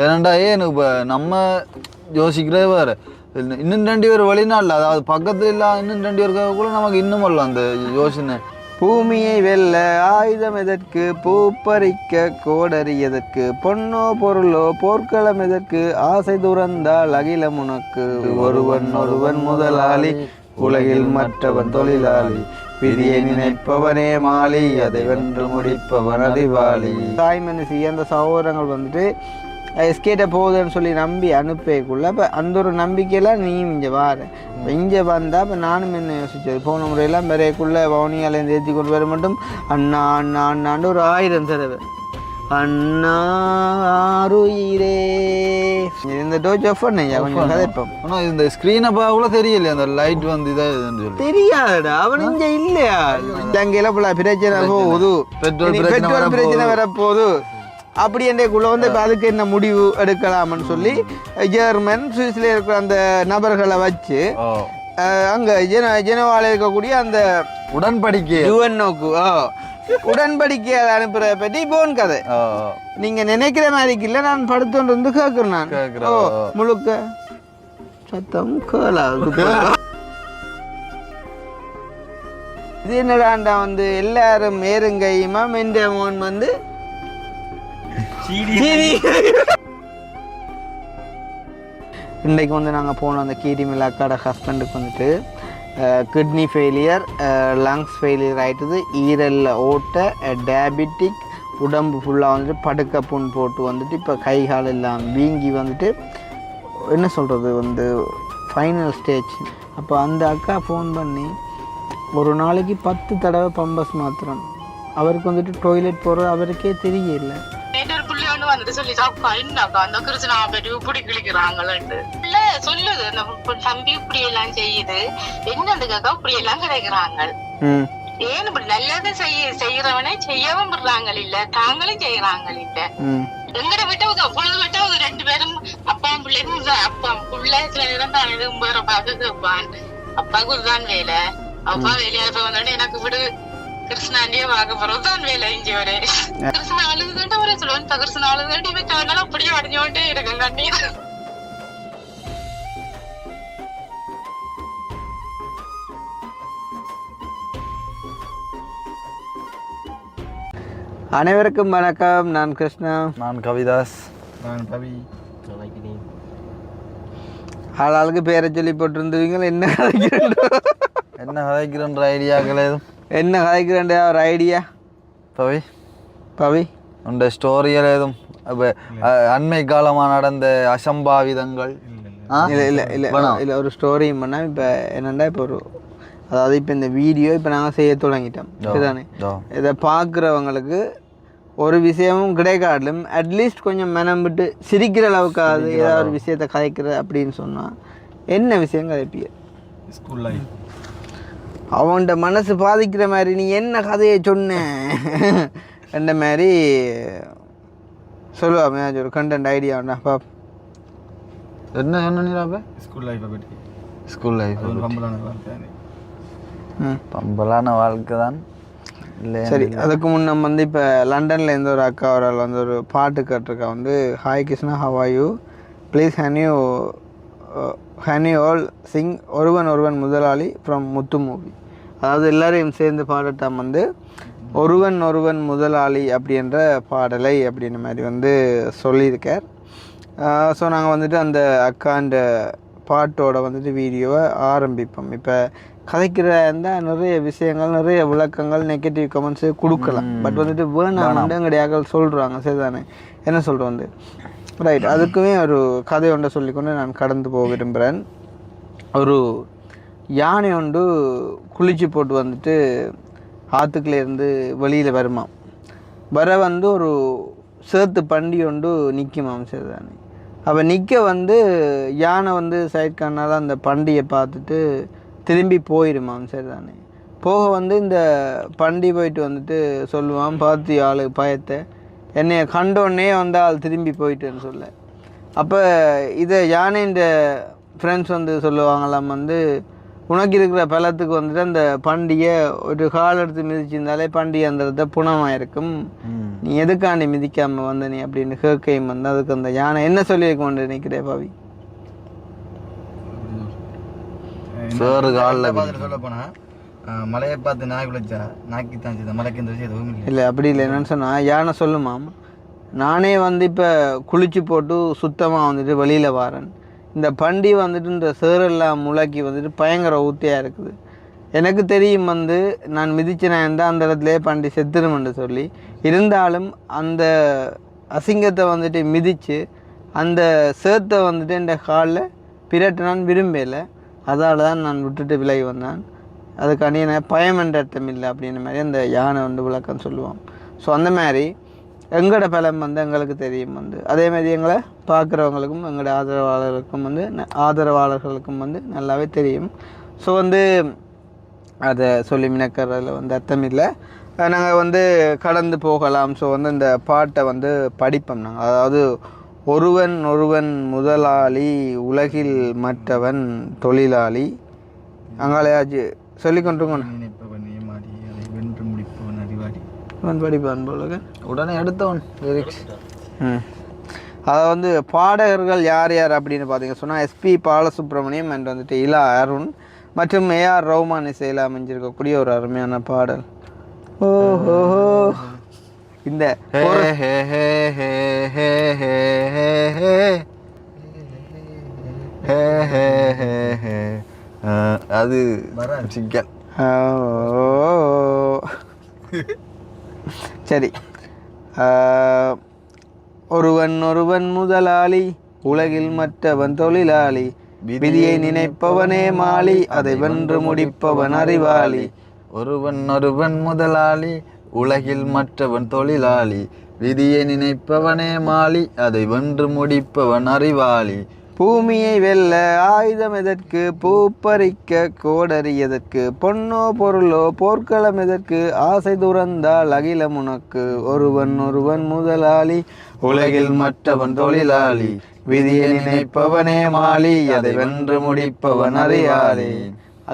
ஏன்னாண்டா ஏன் இப்போ நம்ம யோசிக்கிறதே வேறு. இன்னும் 2 பேர் வெளிநாட்டில், அதாவது பக்கத்தில் இல்லை, இன்னும் 2 பேருக்காக கூட நமக்கு இன்னும் வரல அந்த யோசனை. பூமியை வெல்ல ஆயுதம் எதற்கு, பூப்பறிக்க கோடரி எதற்கு, பொன்னோ பொருளோ போர்க்களம் எதற்கு, ஆசை துறந்தால் அகிலம் உனக்கு, ஒருவன் ஒருவன் முதலாளி உலகில் மற்றவன் தொழிலாளி, விதியை நினைப்பவனே மாலி அதை வென்று முடிப்பவன் அறிவாளி. தாய்மனசி அந்த சகோதரங்கள் வந்துட்டு எஸ்கேட்ட போகுதுன்னு சொல்லி நம்பி அனுப்பக்குள்ள இப்போ அந்த ஒரு நம்பிக்கையில் நீ இங்கே வார இங்கே வந்தால் இப்போ நானும் என்ன யோசிச்சது போன முறையெல்லாம் வரைக்குள்ளே வவுனியாலேருந்து ஏற்றி கொண்டு வர மட்டும் அண்ணா அண்ணா அண்ணாண்டு ஒரு 1000 தடவை அண்ணா ஆருயிரே இந்த டோச் ஆஃப் பண்ணையா கொஞ்சம் கதைப்போம். ஆனால் இந்த ஸ்க்ரீனை கூட தெரியலையா அந்த லைட் வந்து இதாக தெரியாதுடா. அவன் இங்கே இல்லையா அங்கெல்லாம் போல பிரச்சனை போகுது, பெட்ரோல் பிரச்சனை வரப்போகுது அப்படி என்றைக்குள்ள வந்து இப்போ அதுக்கு என்ன முடிவு எடுக்கலாம்னு சொல்லி ஜெர்மன் சுவிஸ்ல இருக்கிற அந்த நபர்களை வச்சு அங்கே ஜெனவாவில் இருக்கக்கூடிய அந்த உடன்படிக்கை யுஎன்ஓக்கு உடன்படிக்கையை அனுப்புறத பற்றி போன் கதை. நீங்கள் நினைக்கிற மாதிரிக்கு இல்லை, நான் படுத்தோண்டு வந்து கேட்குறேன். நான் முழுக்க சத்தம் கேளாது. இது என்னடாண்டா வந்து எல்லாரும் மேருங்கையுமா மென்ற மோன் வந்து இன்றைக்கு வந்து நாங்கள் போனோம் அந்த கீரி மிலாக்காட ஹஸ்பண்டுக்கு வந்துட்டு கிட்னி ஃபெயிலியர், லங்ஸ் ஃபெயிலியர் ஆகிட்டுது, ஈரலில் ஓட்ட, டயபெட்டிக், உடம்பு ஃபுல்லாக வந்துட்டு படுக்க புண் போட்டு வந்துட்டு இப்போ கை கால் எல்லாம் வீங்கி வந்துட்டு என்ன சொல்கிறது வந்து ஃபைனல் ஸ்டேஜ். அப்போ அந்த அக்கா ஃபோன் பண்ணி ஒரு நாளைக்கு 10 தடவை பம்பஸ் மாத்திரம், அவருக்கு வந்துட்டு டாய்லெட் போகிறது அவருக்கே தெரியல. வந்துட்டு சொல்லி என்னக்கா அந்த கிருஷ்ணா பேரு இப்படி கிழிக்கிறாங்களேன்ட்டு இல்ல சொல்லுது அந்த தம்பி இப்படி எல்லாம் செய்யுது என்னதுக்காக இப்படி எல்லாம் கிடைக்கிறாங்க. ஏன் இப்படி நல்லதை செய்யறவனே செய்யவும் விடுறாங்க இல்ல, தாங்களும் செய்யறாங்க இல்ல. எங்கட விட்டவங்க பொழுது விட்டவங்க 2 பேரும் அப்பா பிள்ளைங்க, அப்பா பிள்ளை சில நேரம் தான் எதுவும் வேற பார்க்க கேட்பான். அப்பாவுக்கு இதுதான் வேலை, அப்பா வேலையா வந்தோடனே எனக்கு விடு கிருஷ்ணாண்டியே பார்க்க போறதுதான் வேலை இங்கே வர. கிருஷ்ணா அழுதுதான் அவரே சொல்லுவான், கிருஷ்ணா அழுதுதான் இவன் அப்படியே அடைஞ்சோட்டே இருக்கு கண்ணீர். அனைவருக்கும் வணக்கம். நான் கிருஷ்ணா. நான் கவிதாஸ். நான் கவி. ஆளாளுக்கு பேரை சொல்லி போட்டிருந்தீங்க. என்ன கதைக்கிறன்ற ஐடியாக்கள் எதுவும் என்ன கதைக்கிறேன் ஒரு ஐடியா பவி உண்ட ஸ்டோரியில் எதுவும் அண்மை காலமாக நடந்த அசம்பாவிதங்கள் இல்லை இல்லை இல்லை இல்லை ஒரு ஸ்டோரியும் பண்ணால் இப்போ என்னென்னா இப்போ ஒரு அதாவது இப்போ இந்த வீடியோ இப்போ நாங்கள் செய்ய தொடங்கிட்டோம் இதுதானே. இதை பார்க்குறவங்களுக்கு ஒரு விஷயமும் கிடைக்காட்டிலும் அட்லீஸ்ட் கொஞ்சம் மனம் விட்டு சிரிக்கிற அளவுக்காவது ஏதாவது ஒரு விஷயத்தை கதைக்கிற அப்படின்னு சொன்னால் என்ன விஷயம் கதைப்பிய ஸ்கூல் லைஃப் அவன்கிட்ட மனசு பாதிக்கிற மாதிரி நீ என்ன கதையை சொன்ன என்ற மாதிரி சொல்லுவா. ஒரு கண்டென்ட் ஐடியா உண்டா பாப் என்ன சொன்னீங்க? ஸ்கூல் லைஃப்பை பற்றி. ஸ்கூல் லைஃப் பம்பலான வாழ்க்கை தான் இல்லை. சரி, அதுக்கு முன்னே வந்து இப்போ லண்டனில் இருந்து ஒரு அக்கா ஒரு வந்து ஒரு பாட்டு கேட்டிருக்கா வந்து, hi Krishna how are you please can you all sing ஒருவன் ஒருவன் முதலாளி ஃப்ரம் முத்து மூவி. அதாவது எல்லோரையும் சேர்ந்து பாடட்டம் வந்து ஒருவன் ஒருவன் முதலாளி அப்படின்ற பாடலை அப்படின்ற மாதிரி வந்து சொல்லியிருக்கார். ஸோ நாங்கள் வந்துட்டு அந்த அக்காண்ட பாட்டோட வந்துட்டு வீடியோவை ஆரம்பிப்போம். இப்போ கதைக்கிற இருந்தால் நிறைய விஷயங்கள், நிறைய விளக்கங்கள், நெகட்டிவ் கமெண்ட்ஸு கொடுக்கலாம். பட் வந்துட்டு வேணாம் எங்கடையாக சொல்கிறாங்க. சரிதானே, என்ன சொல்கிறோம் வந்து ரைட். அதுக்குமே ஒரு கதை ஒன்றை சொல்லிக்கொண்டு நான் கடந்து போக விரும்புகிறேன். ஒரு யானை ஒன்று குளிச்சு போட்டு வந்துட்டு ஆற்றுக்குள்ளேருந்து வெளியில் வருமாம். வர வந்து ஒரு சேத்து பண்டி ஒன்று நிற்குமாம். சரிதானே, அப்போ நிற்க வந்து யானை வந்து சைட் கண்ணால் அந்த பண்டியை பார்த்துட்டு திரும்பி போயிடுமாம். சரிதானே, போக வந்து இந்த பண்டி போயிட்டு வந்துட்டு சொல்லுவான், பார்த்து ஆளு பயத்தை என்னைய கண்டோன்னே வந்தால் திரும்பி போயிட்டுன்னு சொல்ல. அப்போ இதை யானைன்ற ஃப்ரெண்ட்ஸ் வந்து சொல்லுவாங்களாம் வந்து, உனக்கு இருக்கிற பலத்துக்கு வந்துட்டு அந்த பண்டிகை ஒரு கால் எடுத்து மிதிச்சிருந்தாலே பண்டிகை அந்த இடத்த புனமாக இருக்கும். நீ எதுக்காண்டி மிதிக்காமல் வந்த நீ அப்படின்னு கேட்கையும் வந்து அதுக்கு அந்த யானை என்ன சொல்லியிருக்க கொண்டு நிற்கிறே பாவி? சொல்ல போனா மலையை பார்த்து நாய் குளிச்சா நாக்கி தான் மலைக்கு இந்த விஷயம் எதுவும் இல்லை அப்படி இல்லை. என்னன்னு சொன்னால் யானை சொல்லுமாம், நானே வந்து இப்போ குளிச்சு போட்டு சுத்தமாக வந்துட்டு வெளியில் வரேன், இந்த பண்டி வந்துட்டு இந்த சேரெல்லாம் முளைக்கி வந்துட்டு பயங்கர ஊத்தியாக இருக்குது, எனக்கு தெரியும் வந்து நான் மிதிச்சினேன் இருந்தால் அந்த இடத்துலேயே பண்டி செத்துருமென்று சொல்லி, இருந்தாலும் அந்த அசிங்கத்தை வந்துட்டு மிதித்து அந்த சேத்தை வந்துட்டு என் காலில் பிரட்ட நான் விரும்பலை, அதால் தான் நான் விட்டுட்டு விலகி வந்தேன், அதுக்காண்டி எனக்கு பயம் என்ற அர்த்தம் இல்லை அப்படின்ற மாதிரி அந்த யானை வந்து விளக்கம் சொல்லுவான். ஸோ அந்த மாதிரி எங்களோட பலம் வந்து எங்களுக்கு தெரியும் வந்து, அதேமாதிரி எங்களை பார்க்குறவங்களுக்கும் எங்களோட ஆதரவாளர்களுக்கும் வந்து நல்லாவே தெரியும். ஸோ வந்து அதை சொல்லி மினக்கிறதுல வந்து அர்த்தம் இல்லை, நாங்கள் வந்து கடந்து போகலாம். ஸோ வந்து இந்த பாட்டை வந்து படிப்போம் நாங்கள். அதாவது ஒருவன் ஒருவன் முதலாளி உலகில் மற்றவன் தொழிலாளி. அங்காலையாச்சு சொல்லிக்கொண்டிருக்கோம் படிப்பான் போல உடனே எடுத்தவன். அதை வந்து பாடகர்கள் யார் யார் அப்படின்னு பார்த்தீங்க சொன்னால் எஸ்பி பாலசுப்ரமணியம் அண்ட் வந்துட்டு இலா அருண் மற்றும் ஏஆர் ரஹ்மான் இசையில் அமைஞ்சிருக்கக்கூடிய ஒரு அருமையான பாடல். ஓஹோ இந்த அது சிக்கன். சரி, ஒருவன் ஒருவன் முதலாளி உலகில் மற்றவன் தொழிலாளி, விதியை நினைப்பவனே மாளி அதை வென்று முடிப்பவன் அறிவாளி. ஒருவன் ஒருவன் முதலாளி உலகில் மற்றவன் தொழிலாளி, விதியை நினைப்பவனே மாளி அதை வென்று முடிப்பவன் அறிவாளி. பூமியை வெல்ல ஆயுதம் எதற்கு, பூப்பறிக்க கோடரி எதற்கு, பொன்னோ பொருளோ போர்க்களம் எதற்கு, ஆசை துறந்தால் அகிலம் உனக்கு. ஒருவன் ஒருவன் முதலாளி உலகில் மற்றவன் தொழிலாளி, விதியை நினைப்பவனே மாளி அதை வென்று முடிப்பவன் அறிவாளி.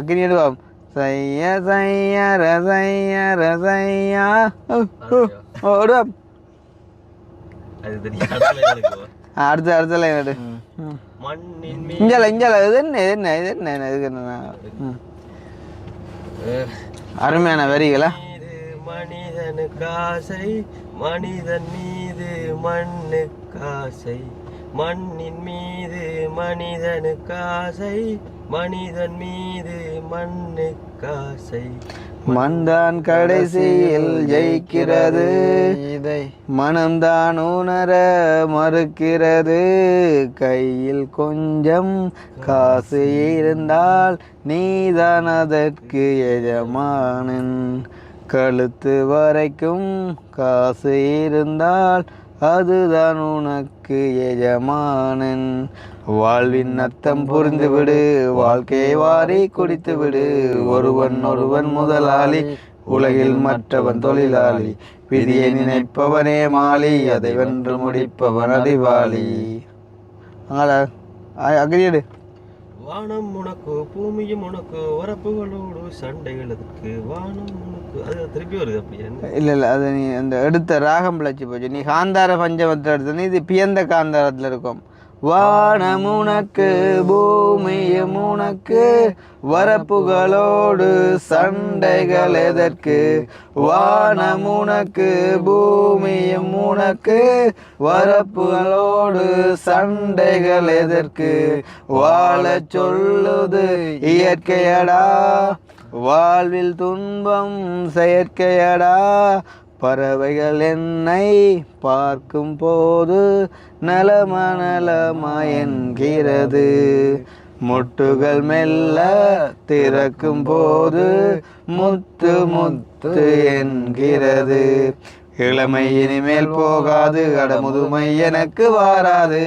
அக்னிடுவாம் சைய சைய ரசைய ரசையா ஓடுவாம். அடுத்த அடுத்த லைன் எடு. இஞ்சல இஞ்சல இது என்ன இது என்ன இது என்ன இதுக்கு என்ன அருமையான வரிகளா. மனிதனுக்கு ஆசை மனிதன் மீது மண்ணுக்கு ஆசை, மண்ணின் மீது மனிதனுக்கு ஆசை, மனிதன் மீது மண்ணுக்கு ஆசை. மண்தான் கடைசியில் ஜெயிக்கிறது, இதை மனம்தான் உணர மறுக்கிறது. கையில் கொஞ்சம் காசு இருந்தால் நீதான் அதற்கு எஜமானன், கழுத்து வரைக்கும் காசு இருந்தால் அதுதான் உனக்கு எஜமானன். வாழ்வின் அர்த்தம் புரிந்துவிடு, வாழ்க்கையை வாரி குடித்து விடு. ஒருவன் ஒருவன் முதலாளி உலகில் மற்றவன் தொழிலாளி, விதியை நினைப்பவனே மாளி அதை வென்று முடிப்பவன் அறிவாளி. அக்னியடு. வானம் உனக்கு பூமியும் உனக்கு வரப்புகளோடு சண்டைகளுக்கு வானம் உனக்கு. அது திருப்பி வருது அப்படியே. இல்லை இல்லை, அது நீ அந்த எடுத்த ராகம் பிழைச்சி போச்சு. நீ காந்தார பஞ்சமத்தில் எடுத்த இது பியந்த காந்தாரத்தில் இருக்கும். வானம் உனக்கு பூமியும் உனக்கு வரப்புகளோடு சண்டைகள் எதற்கு, வானம் உனக்கு பூமியும் உனக்கு வரப்புகளோடு சண்டைகள் எதற்கு. வாழச் சொல்லுது இயற்கையடா, வாழ்வில் துன்பம் செயற்கையடா. பறவைகள் என்னை பார்க்கும் போது நலமா நலமா என்கிறது, முட்டுகள் மெல்ல திறக்கும் போது முத்து முத்து என்கிறது. இளமை இனிமேல் போகாது, அடமுதுமை எனக்கு வாராது.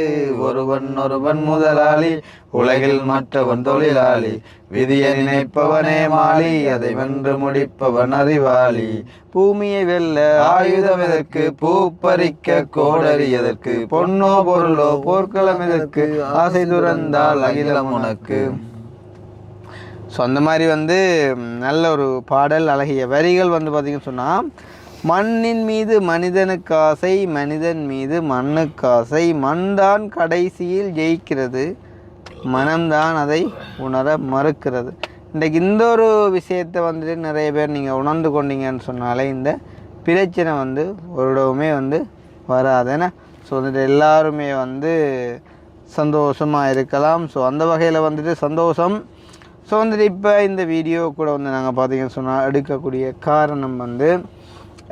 ஒருவன் ஒருவன் முதலாளி உலகில் மற்றவன் தொழிலாளி, விதியை நினைப்பவனே மாளி அதை வென்று முடிப்பவன் அறிவாளி. பூமியை வெல்ல ஆயுதம் எதற்கு, பூப்பறிக்க கோடரி எதற்கு, பொன்னோ பொருளோ போர்க்களம் எதற்கு, ஆசை துறந்தால் அகிலம் உனக்கு. ஸோ அந்த மாதிரி வந்து நல்ல ஒரு பாடல், அழகிய வரிகள் வந்து பார்த்திங்கன்னு சொன்னால், மண்ணின் மீது மனிதனுக்கு ஆசை, மனிதன் மீது மண்ணுக்கு ஆசை, மண்தான் கடைசியில் ஜெயிக்கிறது, மனம்தான் அதை உணர மறுக்கிறது. இன்றைக்கு இந்த ஒரு விஷயத்தை வந்துட்டு நிறைய பேர் நீங்கள் உணர்ந்து கொண்டீங்கன்னு சொன்னாலே இந்த பிரச்சனை வந்து ஒருடவுமே வந்து வராது. ஏன்னா ஸோ வந்துட்டு எல்லாருமே வந்து சந்தோஷமாக இருக்கலாம். ஸோ அந்த வகையில் வந்துட்டு சந்தோஷம். ஸோ வந்துட்டு இப்போ இந்த வீடியோ கூட வந்து நாங்கள் பார்த்தீங்கன்னு சொன்னால் எடுக்கக்கூடிய காரணம் வந்து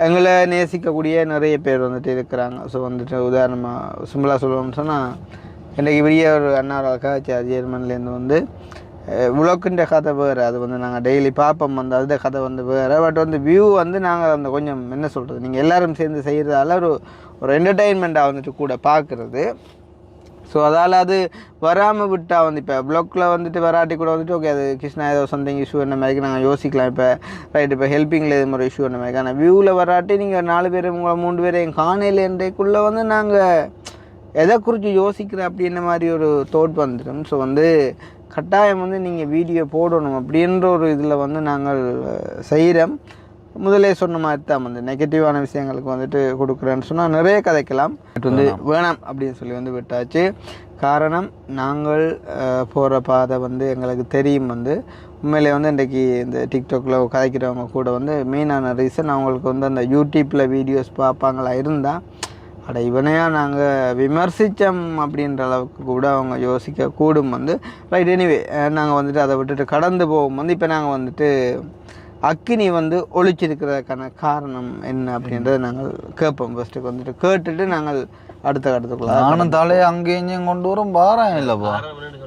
எங்களை நேசிக்கக்கூடிய நிறைய பேர் வந்துட்டு இருக்கிறாங்க. ஸோ வந்துட்டு உதாரணமாக சிம்பிளாக சொல்லணும்னு சொன்னால், இன்றைக்கு பெரிய ஒரு அண்ணாவுக்காக ஜெர்மன்லேருந்து வந்து உலக்குன்ற கதை வேறு, அது வந்து நாங்கள் டெய்லி பார்ப்போம், வந்து அந்த கதை வந்து வேறு. பட் வந்து வியூ வந்து நாங்கள் அந்த கொஞ்சம் என்ன சொல்கிறது, நீங்கள் எல்லோரும் சேர்ந்து செய்கிறதால ஒரு என்டர்டெயின்மெண்ட்டாக வந்துட்டு கூட பார்க்குறது. ஸோ அதால் அது வராமல் விட்டால் வந்து இப்போ ப்ளாக்கில் வந்துட்டு வராட்டி கூட வந்துட்டு ஓகே, அது கிருஷ்ணா ஏதோ சம்திங் இஷ்யூ என்ன மாதிரி நாங்கள் யோசிக்கலாம். இப்போ ரைட், இப்போ ஹெல்ப்பிங்கில் இது மாதிரி இஷ்யூ என்ன மாதிரி. ஆனால் வியூவில் வராட்டி நீங்கள் 4 பேர் உங்களை 3 பேரையும் காணையில் என்றைக்குள்ளே வந்து நாங்கள் எதை குறித்து யோசிக்கிற அப்படின்ற மாதிரி ஒரு தோட் வந்துடும். ஸோ வந்து கட்டாயம் வந்து நீங்கள் வீடியோ போடணும் அப்படின்ற ஒரு இதில் வந்து நாங்கள் செய்கிறோம். முதலே சொன்ன மாதிரி தான் வந்து நெகட்டிவான விஷயங்களுக்கு வந்துட்டு கொடுக்குறேன்னு சொன்னால் நிறைய கதைக்கலாம். வந்து வேணாம் அப்படின்னு சொல்லி வந்து விட்டாச்சு. காரணம், நாங்கள் போகிற பாதை வந்து எங்களுக்கு தெரியும். வந்து உண்மையிலே வந்து இன்றைக்கி இந்த டிக்டாக்ல கதைக்கிறவங்க கூட வந்து மெயினான ரீசன் அவங்களுக்கு வந்து அந்த யூடியூப்பில் வீடியோஸ் பார்ப்பாங்களா இருந்தால் அட இவனையா நாங்கள் விமர்சித்தோம் அப்படின்ற அளவுக்கு கூட அவங்க யோசிக்க கூடும். வந்து ரைட், எனிவே நாங்கள் வந்துட்டு அதை விட்டுட்டு கடந்து போகும். வந்து இப்போ நாங்கள் வந்துட்டு அக்கினி வந்து ஒழிச்சிருக்கிறதுக்கான காரணம் என்ன அப்படின்றத நாங்கள் கேட்போம். ஃபஸ்ட்டுக்கு வந்துட்டு கேட்டுட்டு நாங்கள் அடுத்த கட்டத்துக்குள்ள நானும் தலையை அங்கேயும் கொண்டு வரும் பாரம் இல்லைப்பா.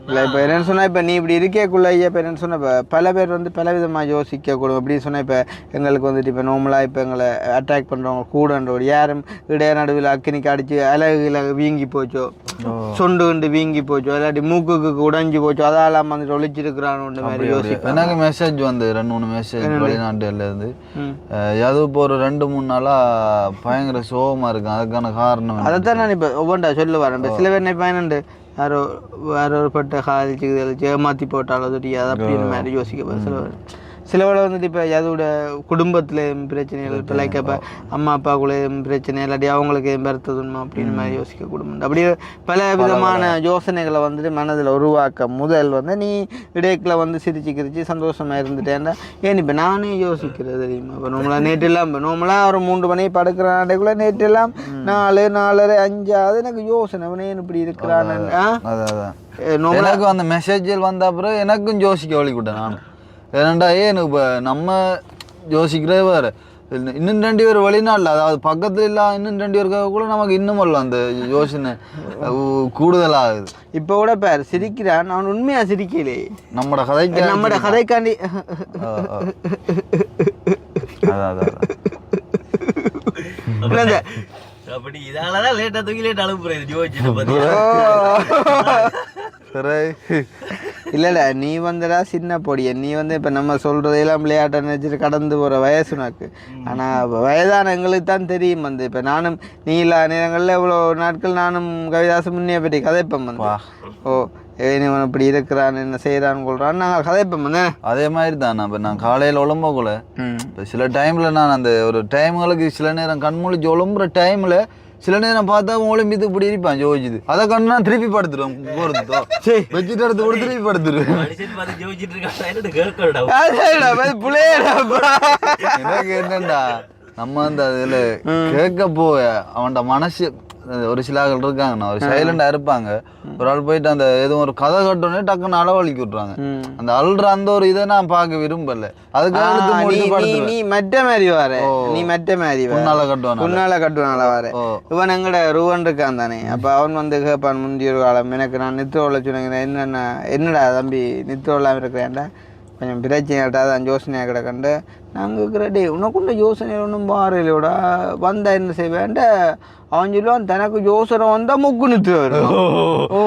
இல்லை இப்போ என்னென்னு சொன்னால், இப்போ நீ இப்படி இருக்கேக்குள்ள ஐயா இப்போ என்னென்னு சொன்னால், இப்போ பல பேர் வந்து பல விதமாக யோசிக்கக்கூடும் அப்படின்னு சொன்னால், இப்போ எங்களுக்கு வந்துட்டு இப்போ நார்மலாக இப்போ எங்களை அட்டாக் பண்ணுறவங்க கூடன்ற ஒரு யாரும் இடைய நடுவில் அக்கினிக்கு அடித்து அழகுல வீங்கி போச்சோ, சொண்டு கண்டு வீங்கி போச்சோ, இல்லாட்டி மூக்குக்கு உடைஞ்சி போச்சோ, அதெல்லாம் வந்துட்டு ஒழிச்சிருக்கிறான்னு மாதிரி யோசிப்பேன். எனக்கு மெசேஜ் வந்து 2-3 மெசேஜ் வெளிநாட்டுலேருந்து, அது இப்போ ஒரு 2-3 நாளாக பயங்கர சோகமாக இருக்கும். அதுக்கான காரணம் அதைத்தான் நான் இப்போ ஒவ்வொன்றா சொல்ல வரேன். சில பேர் என்ன பயனண்டு யாரோ வேற ஒரு பட்ட காலிச்சு ஏமாற்றி போட்டாலோ தெரியாது அப்படின்னு மாதிரி யோசிக்க. சிலவளை வந்துட்டு இப்போ அதோட குடும்பத்தில் பிரச்சனைகள், இப்போ லைக் இப்போ அம்மா அப்பாக்குள்ளே பிரச்சனை, இல்லாட்டி அவங்களுக்கு பெருத்ததுமா அப்படின்னு மாதிரி யோசிக்க குடும்பம். அப்படியே பல விதமான யோசனைகளை வந்துட்டு மனதில் உருவாக்க முதல் வந்து நீ இடைக்கில் வந்து சிரிச்சு சந்தோஷமாக இருந்துட்டேன்னா ஏன் இப்போ நானே யோசிக்கிறது தெரியுமா. இப்போ நோம்பலாக நேற்றெல்லாம் இப்போ நோம்பலாக ஒரு 3 மணி படுக்கிற நாட்டைக்குள்ளே நேற்றெல்லாம் 4, 4:30, 5 அது எனக்கு யோசனை அவனே இப்படி இருக்கிறான்னு. எனக்கு அந்த மெசேஜில் வந்த அப்புறம் எனக்கும் யோசிக்க வழிவிட்டேன் நான். ஏன்னாண்டா எனக்கு இப்போ நம்ம யோசிக்கிறதே வேறு, இன்னும் 2 பேர் வெளிநாட்டில், அதாவது பக்கத்தில் இல்லை, இன்னும் 2 பேருக்காக கூட நமக்கு இன்னும் வரலாம் அந்த யோசனை கூடுதலாகுது. இப்போ கூட பேர் சிரிக்கிறான், நான் உண்மையாக சிரிக்கலே, நம்மட கதைக்காண்டி அப்படி இதனாலதான் லேட்டா தூக்கி லேட் அனுப்புறேன். இல்லைடா, நீ வந்துடா சின்ன பொடிய, நீ வந்து இப்போ நம்ம சொல்கிறதையெல்லாம் விளையாட்டை நினச்சிட்டு கடந்து போகிற வயசு உனக்கு. ஆனால் வயதான எங்களுக்கு தான் தெரியும். வந்து இப்போ நானும் நீ இல்லாத நேரங்களில் இவ்வளோ நாட்கள் நானும் கவிதாசு முன்னே பற்றி கதைப்போம். வந்து ஓ இவன் இப்படி இருக்கிறான்னு என்ன செய்யறான்னு கொள்றான்னு நாங்கள் கதைப்போம். வந்து அதே மாதிரி தான் இப்போ நான் காலையில் உழம்போக்குள்ள இப்போ சில டைமில் நான் அந்த ஒரு டைம்களுக்கு சில நேரம் கண்மொழிச்சு உழம்புற டைமில் சில நேரம் பார்த்தா ஒலிம்பித்து இப்படி இருப்பான் ஜோதிச்சுது, அதை கண்டு நான் திருப்பி படுத்துருவேன். போகிறதோ வச்சுட்டு எடுத்து கூட திருப்பி படுத்துருவேன். எனக்கு என்னண்டா நம்ம வந்து அதில் கேட்க போக அவன்ட மனசு ஒரு சில ஆள் இருக்காங்கண்ணா, ஒரு சைலண்டா இருப்பாங்க. ஒரு ஆள் போயிட்டு அந்த எதுவும் ஒரு கதை கட்டோன்னே டக்குன்னு அளவழிக்க விட்டுறாங்க. அந்த அழுற அந்த ஒரு இதை நான் பார்க்க விரும்பல. அதுக்காக நீ மற்ற மாதிரி வர, நீ மற்ற மாதிரி உன்னால கட்டுவானால வர. இவன் எங்கட ரூவன் இருக்கான் தானே, அப்ப அவன் வந்து கேட்பான் முந்தைய ஒரு காலம் எனக்கு நான் நித்திரோல சொன்னேன், என்னடா தம்பி நித்திரோலாம் இருக்கிறேன்டா கொஞ்சம் பிரச்சனையாட்டா தான் யோசனையாக கிடக்கண்டு நாங்கள் இருக்கிற டே உனக்குண்ட யோசனை ஒன்றும் பாறையிலோடா வந்தா என்ன செய்வேன்ட அவன் சொல்லுவான் தனக்கு யோசனை வந்தால் முக்கு நிறுத்து வரும். ஓ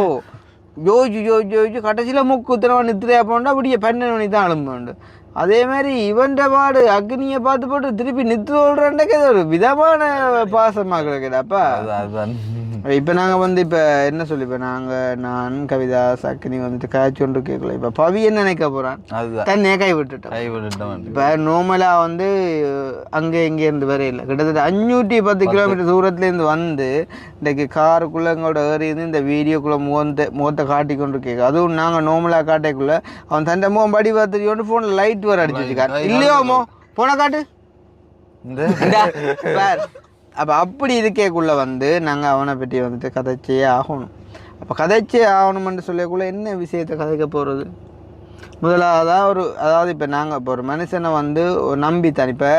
யோசிச்சு கடைசியில் முக்கு தினவன் நிறுத்துறையா போண்டா அப்படியே 12 மணி தான் அழும்புண்டு. அதே மாதிரி இவன்ட பாடு அக்னியை பார்த்து போட்டு திருப்பி நிறுத்து சொல்கிறேன்டா ஒரு விதமான பாசமாக கிடக்குடாப்பா. இப்போ நாங்கள் வந்து இப்போ என்ன சொல்லி இப்போ நான் கவிதா சக்கினி வந்துட்டு காய்ச்சி ஒன்று கேட்கல இப்போ பவி என்ன நினைக்க போகிறான் அதுதான் தண்ணியை கைவிட்டுட்டோம் இப்போ நார்மலாக வந்து அங்கே இங்கே இருந்து வரையில இல்லை கிட்டத்தட்ட 510 கிலோமீட்டர் தூரத்துலேருந்து வந்து இன்றைக்கு காருக்குள்ளே எங்களோட ஏறியிருந்து இந்த வீடியோக்குள்ளே முகத்தை காட்டி கொண்டு கேட்க அதுவும் நாங்கள் நார்மலாக காட்டைக்குள்ளே அவன் தண்டை முகம் படி பார்த்துட்டு ஃபோனில் லைட் வர அடிச்சு வச்சுக்கான் இல்லையோமோ போன காட்டு அப்போ அப்படி இருக்கக்குள்ளே வந்து நாங்கள் அவனை பற்றி வந்துட்டு கதைச்சே ஆகணும். அப்போ கதைச்சே ஆகணும்னு சொல்லக்குள்ளே என்ன விஷயத்தை கதைக்க போகிறது முதலாவதாக அதாவது இப்போ நாங்கள் இப்போ ஒரு மனுஷனை வந்து நம்பித்தான் இப்போ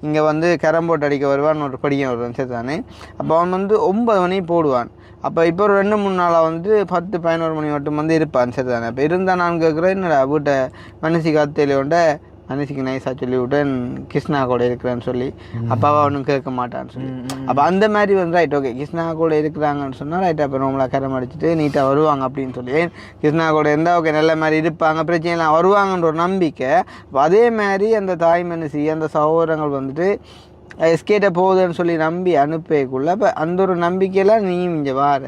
இங்கே வந்து கேரம் போர்ட் அடிக்க வருவான் ஒரு படிக்க வருவான் சரி தானே அப்போ அவன் வந்து 9 மணி போடுவான் அப்போ இப்போ ஒரு 2-3 நாளாக வந்து 10-11 மணி மட்டும் வந்து இருப்பான் சரி தானே அப்போ இருந்தால் நான் கேட்குறேன் என்னடா வீட்டை மனுஷி காத்தையிலோண்ட மனுஷிக்கு நைஸாக சொல்லி விட்டேன் கிருஷ்ணா கூட இருக்கிறேன்னு சொல்லி அப்பாவை ஒன்றும் கேட்க மாட்டான்னு சொல்லி அப்போ அந்த மாதிரி வந்து ரைட் ஓகே கிருஷ்ணா கூட இருக்கிறாங்கன்னு சொன்னால் ரைட் அப்போ நம்மளா கரம் அடிச்சுட்டு நீட்டாக வருவாங்க அப்படின்னு சொல்லி ஏன் கிருஷ்ணா கூட இருந்தால் ஓகே நல்ல மாதிரி இருப்பாங்க பிரச்சனைலாம் வருவாங்கன்ற ஒரு நம்பிக்கை. அதே மாதிரி அந்த தாய் மனுஷி அந்த சகோதரங்கள் வந்துட்டு எஸ்கேட்டை போகுதுன்னு சொல்லி நம்பி அனுப்பக்குள்ள அப்போ அந்த ஒரு நம்பிக்கையெல்லாம் நீயும் இங்கே வார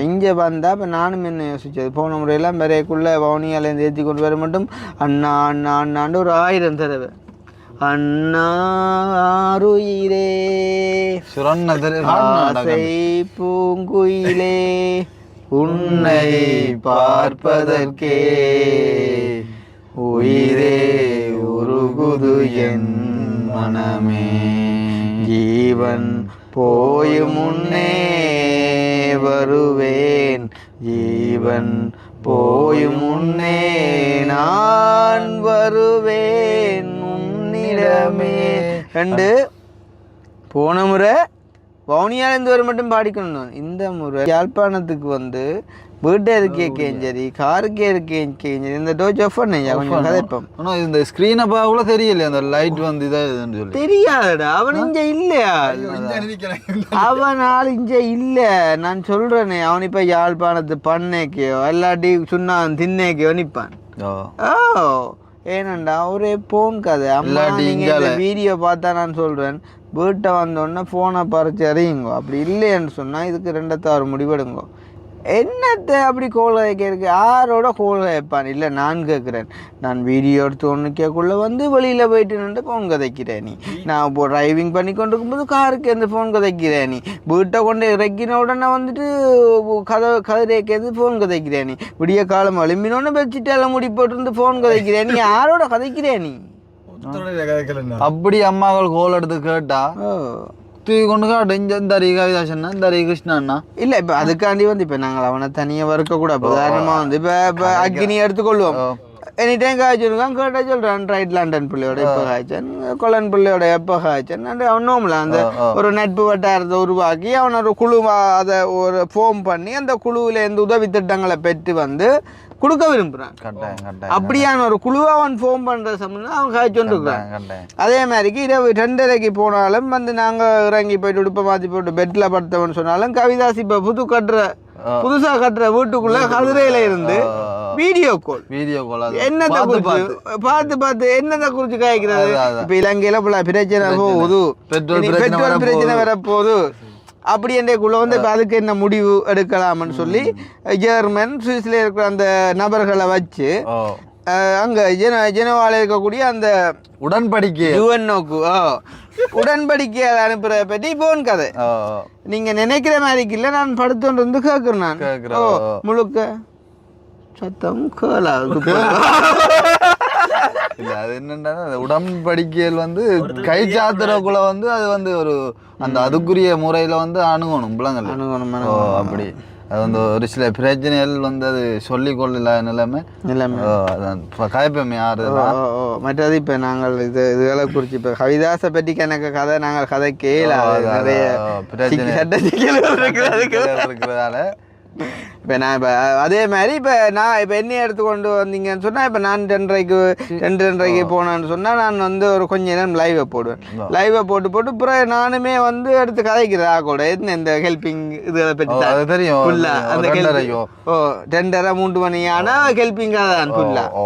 இங்கே வந்தால் இப்போ நானும் என்ன யோசிச்சது போன முறையெல்லாம் வரையக்குள்ளே வவுனியாலேருந்து ஏற்றி கொண்டு வர மட்டும் அண்ணா அண்ணா அண்ணாண்டு ஒரு 1000 தடவை அண்ணாருயிரே ஆசை பூங்குயிலே உன்னை பார்ப்பதற்கே உயிரே உருகுது என் மனமே ஜீவன் போயும் முன்னே வருவேன் ஜீவன் போயும் முன்னே நான் வருவேன் உன்னிடமே ரெண்டு போன முறை வவுனியாலேருந்து வர மட்டும் பாடிக்கணும். இந்த முறை யாழ்ப்பாணத்துக்கு வந்து வீட்டை இருக்கேன் சரி காருக்கே இருக்கேன் சரி இந்த டோஜ் ஆஃப் பண்ணையா கொஞ்சம் கதைப்போம். ஆனால் இந்த ஸ்க்ரீனை கூட தெரியலையே அந்த லைட் வந்து இதாகுதுன்னு சொல்லி தெரியாதுடா அவன் இங்கே இல்லையா அவனால் இங்கே இல்லை நான் சொல்கிறேனே அவன் இப்போ யாழ்ப்பாணத்து பண்ணைக்கையோ இல்லாட்டி சுண்ணான் திண்ணைக்கையோ நிற்பான். ஓ ஏனண்டா ஒரே போன் கதை அம்மா நீங்கள் வீடியோ பார்த்தா நான் சொல்கிறேன் வீட்டை வந்தோடனே ஃபோனை பறிச்சு அறியுங்கோ அப்படி இல்லைன்னு சொன்னால் இதுக்கு 2 முடிவெடுங்கோ. என்னத்தை அப்படி கோல் கேட்க யாரோட கோல் கேட்பான் இல்லை நான் கேட்குறேன் நான் வீடியோ எடுத்து ஒன்று கேட்குள்ள வந்து வெளியில் போயிட்டு நின்று ஃபோன் கதைக்கிறேன் நீ நான் இப்போ டிரைவிங் பண்ணி கொண்டு இருக்கும்போது காருக்கு எந்த ஃபோன் கதைக்கிறேன் நீ வீட்டை கொண்டு இறக்கின உடனே வந்துட்டு கதிரேக்கு ஃபோன் கதைக்கிறேன் நீ விடிய காலம் எழும்பினோன்னு வச்சுட்டு முடி போட்டு ஃபோன் கதைக்கிறேன் நீ யாரோட கதைக்கிறேன் நீ அப்படி அம்மாக்கள் கோல் எடுத்து கேட்டா தூக்கி கொண்டு காட்டு இந்த கவிதாசன்னா இந்த கிருஷ்ணா இல்லை இப்போ அதுக்காண்டி வந்து இப்போ நாங்கள் அவனை தனியாக வறுக்கக்கூடாது உதாரணமாக வந்து இப்போ அக்னி எடுத்துக்கொள்வோம் எனி டைம் காய்ச்சிருக்கான் கேட்டால் சொல்கிறான் ரைட் லண்டன் பிள்ளையோட எப்போ காய்ச்சன் கொலன் பிள்ளையோட எப்போ காய்ச்சன் அவனோம்ல அந்த ஒரு நட்பு வட்டாரத்தை உருவாக்கி அவனை ஒரு குழு அதை ஒரு ஃபோம் பண்ணி அந்த குழுவிலேருந்து உதவி திட்டங்களை பெற்று வந்து கொடுக்க விரும்புகிறான். அப்படியான ஒரு குழுவை அவன் ஃபோன் பண்ணுற சம்பந்தம் அவன் காய்ச்சொண்டு இருக்கிறான். அதே மாதிரிக்கு இரவு 2:30 போனாலும் வந்து நாங்கள் இறங்கி போயிட்டு உடுப்பை மாற்றி போட்டு பெட்டில் படுத்தவன் சொன்னாலும் கவிதாசி இப்போ புதுசாக கட்டுற வீட்டுக்குள்ள கதிரையில இருந்து வீடியோ கால் என்னத்தை பார்த்து என்னத்தை குறிச்சு காய்க்கிறது. இப்போ இலங்கையில் பிரச்சனை போகுது பெட்ரோல் பிரச்சனை வரப்போகுது அப்படி என்றைக்குள்ள வந்து இப்போ அதுக்கு என்ன முடிவு எடுக்கலாம்னு சொல்லி ஜெர்மன் சுவிஸ்ல இருக்கிற அந்த நபர்களை வச்சு அங்கே ஜெனவாவில் இருக்கக்கூடிய அந்த உடன்படிக்கை யுஎன்ஓக்கு உடன்படிக்கையை அனுப்புறத பற்றி போன் கதை நீங்கள் நினைக்கிற மாதிரிக்கு இல்லை நான் படுத்தோன்று வந்து கேட்குறேன் நான் முழுக்க சத்தம் கேளாது இல்ல அது என்னன்னா உடன்படிக்கையில் வந்து கை சாத்துறக்குள்ள வந்து அது வந்து ஒரு அந்த அதுக்குரிய முறையில வந்து அணுகணும் அணுகணும் அப்படி அது வந்து ஒரு சில பிரச்சனைகள் வந்து அது சொல்லிக்கொள்ள நிலைமை கதைப்போம் யாரு மற்றது இப்போ நாங்கள் இதுகளை குறித்து இப்போ கவிதாசை பற்றி எனக்கு கதை நாங்கள் கதை கேளாது நிறைய இருக்கிறதால இப்போ நான் இப்போ அதே மாதிரி இப்போ நான் இப்போ என்ன எடுத்துக்கொண்டு வந்தீங்கன்னு சொன்னால் இப்போ நான் 2:30 போனேன்னு சொன்னால் நான் வந்து ஒரு கொஞ்ச நேரம் லைவை போடுவேன். லைவை போட்டு அப்புறம் நானுமே வந்து எடுத்து கதைக்கிறேன் கூட என்ன இந்த ஹெல்பிங் இதை பற்றி தெரியும் ஃபுல்லாக அந்த 2:30-3 மணி ஆனால் ஹெல்பிங்காக தான் ஃபுல்லாக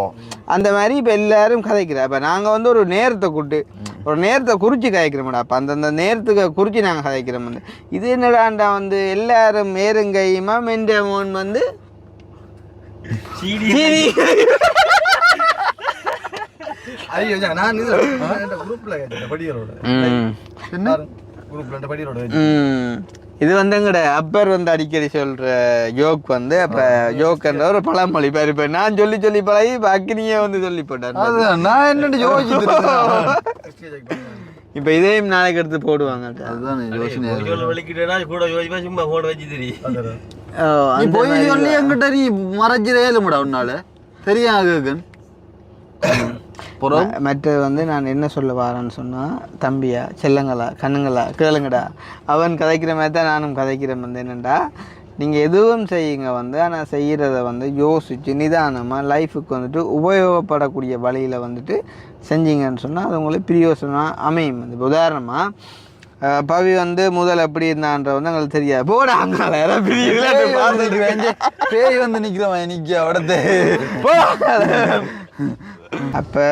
அந்த மாதிரி இப்போ எல்லாரும் கதைக்கிறேன். இப்போ நாங்கள் வந்து ஒரு நேரத்தை கூட்டு ஒரு நேரத்தை குறித்து கதைக்கிறோம்டா. அப்போ அந்தந்த நேரத்துக்கு குறித்து நாங்கள் கதைக்கிறோம். வந்து இது என்னடாண்டா வந்து எல்லாரும் மேருங்கையுமா மெண்டமோன் வந்து ஐயோ நான் குரூப்ல படிகளோட குரூப்ல படிகளோட இது வந்து எங்கட அப்பர் வந்து அடிக்கடி சொல்ற ஜோக் வந்து அப்ப ஜோக்ன்ற ஒரு பழமொழி பேர். இப்ப நான் சொல்லி சொல்லி பழகி அக்னியே வந்து சொல்லி போட்டேன். நான் என்ன யோசிச்சு இப்ப இதையும் நாளைக்கு எடுத்து போடுவாங்க. அதுதான் யோசனை. கூட யோசிப்பா சும்மா போட வச்சு தெரியும். போய் சொல்லி எங்கிட்ட நீ மறைச்சிடே இல்லைடா உன்னால தெரியும். மற்றது வந்து நான் என்ன சொல்ல வாரேன்னு சொன்னால், தம்பியா செல்லங்களா கண்ணுங்களா கேளுங்கடா, அவன் கதைக்கிற மாதிரி தான் நானும் கதைக்கிறேன். வந்து என்னென்னா, நீங்கள் எதுவும் செய்யுங்க வந்து, ஆனால் செய்கிறத வந்து யோசித்து நிதானமாக லைஃபுக்கு வந்துட்டு உபயோகப்படக்கூடிய வழியில் வந்துட்டு செஞ்சீங்கன்னு சொன்னால் அது உங்களுக்கு பிரியோசனமாக அமையும். வந்து உதாரணமாக பவி வந்து முதல் எப்படி இருந்தான்ற வந்து எங்களுக்கு தெரியாது. போடாங்க பேய் வந்து நிற்கிறவன் நிற்க அவடத்தை அப்போ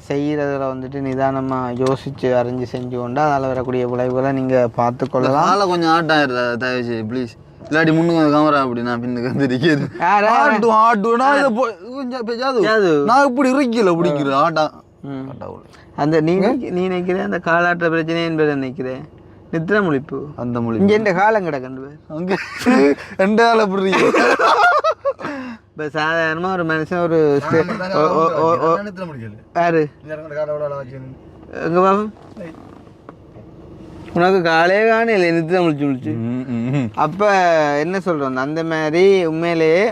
செய்கிறதுல வந்துட்டு நிதானமாக யோசித்து அறிஞ்சு செஞ்சு கொண்டு அதில் வரக்கூடிய விளைவுகளை நீங்கள் பார்த்துக்கொள்ளலாம். அதனால் கொஞ்சம் ஆட்டாயிடுறா தயவுச்சு ப்ளீஸ். இல்லாட்டி முன்னுக்கு கமரா அப்படி நான் பின்னுக்கு வந்து நிற்கிறது நான் இப்படி இருக்கல பிடிக்கிறேன் ஆட்டா. அந்த நீ நினைக்கிறேன் அந்த காலாட்ட பிரச்சனை என்பதை நினைக்கிறேன் நித்திர முழிப்பு அந்த மொழி இங்கே எந்த காலம் கிடக்கு அங்கே ரெண்டு காலம் அப்படி இப்போ சாதாரணமாக ஒரு மனுஷன் ஒரு யாரு எங்க பாபு உனக்கு காலே காணல நித்திர முழிச்சு அப்போ என்ன சொல்கிறோம் அந்த மாதிரி உண்மையிலேயே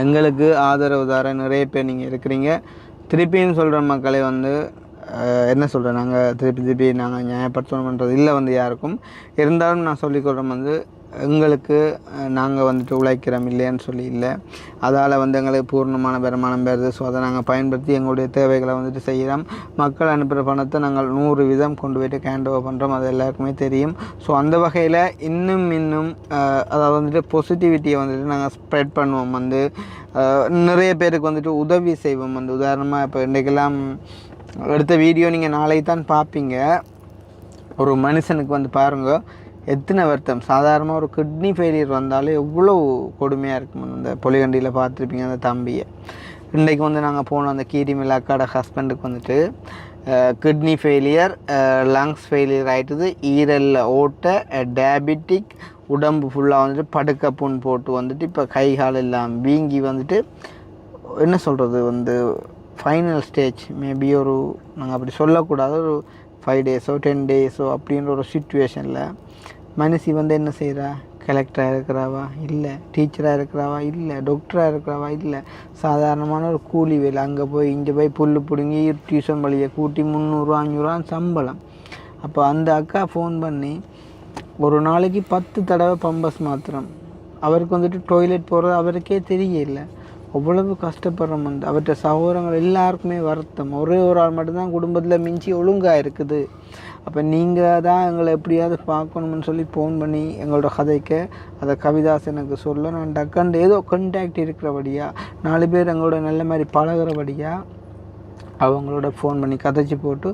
எங்களுக்கு ஆதரவு தர நிறைய பேர் நீங்கள் இருக்கிறீங்க. திருப்பியும் சொல்கிற மக்களை வந்து என்ன சொல்கிறேன், நாங்கள் திருப்பி நாங்கள் நியாயப்படுத்தணுன்றது இல்லை வந்து யாருக்கும் இருந்தாலும் நான் சொல்லிக்கொள்கிறோம் வந்து எங்களுக்கு நாங்கள் வந்துட்டு உழைக்கிறோம் இல்லைன்னு சொல்லி இல்லை, அதால் வந்து எங்களுக்கு பூர்ணமான வருமானம் பெறுது. ஸோ அதை நாங்கள் பயன்படுத்தி எங்களுடைய தேவைகளை வந்துட்டு செய்கிறோம். மக்கள் அனுப்புகிற பணத்தை நாங்கள் 100 வீதம் கொண்டு போய்ட்டு கேண்ட் ஓவர் பண்ணுறோம், அது எல்லாருக்குமே தெரியும். ஸோ அந்த வகையில் இன்னும் அதாவது வந்துட்டு பாசிட்டிவிட்டியை வந்துட்டு நாங்கள் ஸ்ப்ரெட் பண்ணுவோம். வந்து நிறைய பேருக்கு வந்துட்டு உதவி செய்வோம். வந்து உதாரணமாக இப்போ இன்றைக்கெல்லாம் எடுத்த வீடியோ நீங்கள் நாளைக்கு தான் பார்ப்பீங்க. ஒரு மனுஷனுக்கு வந்து பாருங்கள் எத்தனை வருத்தம். சாதாரணமாக ஒரு கிட்னி ஃபெயிலியர் வந்தாலும் எவ்வளோ கொடுமையாக இருக்கும். அந்த பொலிகண்டியில் பார்த்துருப்பீங்க அந்த தம்பியை. இன்றைக்கு வந்து நாங்கள் போனோம் அந்த கீரிமில் அக்காட ஹஸ்பண்டுக்கு வந்துட்டு கிட்னி ஃபெயிலியர், லங்ஸ் ஃபெயிலியர் ஆகிட்டுது, ஈரலில் ஓட்ட, டயபெட்டிக், உடம்பு ஃபுல்லாக வந்துட்டு படுக்க புண் போட்டு வந்துட்டு இப்போ கை கால் எல்லாம் வீங்கி வந்துட்டு என்ன சொல்கிறது வந்து ஃபைனல் ஸ்டேஜ் மேபி ஒரு நாங்கள் அப்படி சொல்லக்கூடாது ஒரு 5 டேஸோ 10 டேஸோ அப்படின்ற ஒரு சுச்சுவேஷனில் மனுஷி வந்து என்ன செய்கிறா, கலெக்டராக இருக்கிறாவா இல்லை, டீச்சராக இருக்கிறாவா இல்லை, டாக்டராக இருக்கிறாவா இல்லை, சாதாரணமான ஒரு கூலி வேலை. அங்கே போய் இங்கே போய் புல் பிடுங்கி டியூஷன் வழியை கூட்டி 300-500 சம்பளம். அப்போ அந்த அக்கா ஃபோன் பண்ணி ஒரு நாளைக்கு 10 தடவை பம்பஸ் மாத்திரம், அவருக்கு வந்துட்டு டாய்லெட் போகிறது அவருக்கே தெரியல. அவ்வளவு கஷ்டப்படுறோம். வந்து அவற்றை சகோதரங்கள் எல்லாருக்குமே வருத்தம். ஒரே ஒரு ஆள் மட்டும்தான் குடும்பத்தில் மிஞ்சி ஒழுங்காக இருக்குது. அப்போ நீங்கள் தான் எங்களை எப்படியாவது பார்க்கணும்னு சொல்லி ஃபோன் பண்ணி எங்களோட கதைக்க அதை கவிதாஸ் எனக்கு சொல்ல நான் டக்குண்டு ஏதோ கான்டாக்ட் இருக்கிறபடியா 4 பேர் எங்களோட நல்ல மாதிரி பழகிறபடியா அவங்களோட ஃபோன் பண்ணி கதைச்சி போட்டு